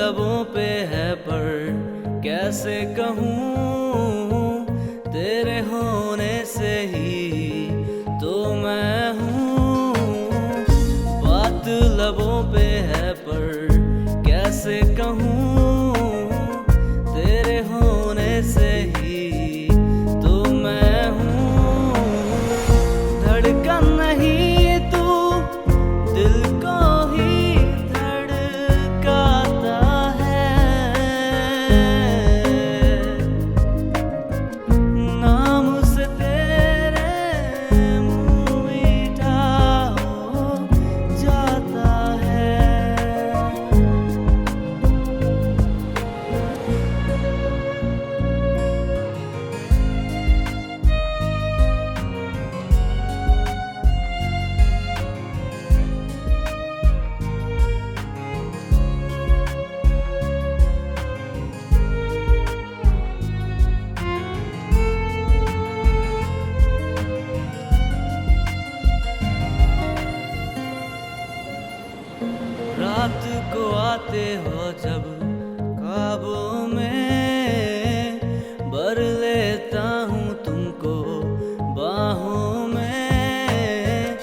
लबों पे है पर कैसे कहूँ, तेरे होने से ही तो मैं हूँ। बात लबों पे है पर कैसे कहूँ, तेरे होने से ही तो मैं हूँ। धड़कन नहीं तू दिल को ही धड़काता है, नाम से तेरे मुँह मीठा हो जाता है। रात को आते हो जब ख्वाबों में, भर लेता हूँ तुमको बाहों में।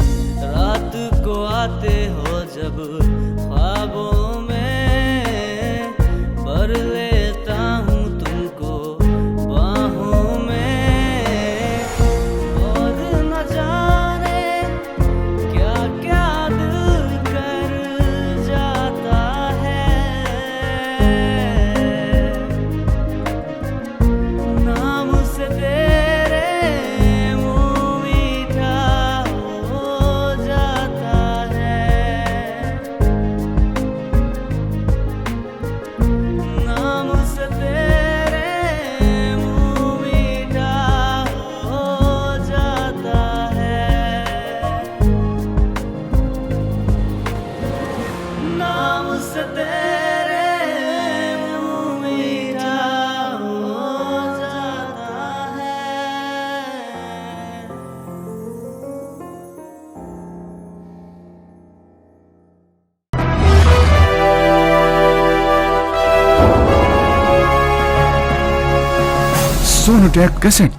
रात को आते हो जब ख्वाबों में, भर लेता हूँ तुमको बाहों में। और न जाने क्या क्या दिल कर जाता है, नाम से तेरे मुँह मीठा हो जाता है। नाम से तेरे मुँह मीठा हो जाता है। नाम से तेरे मुँह मीठा हो जाता है। सोनोटेक कैसेट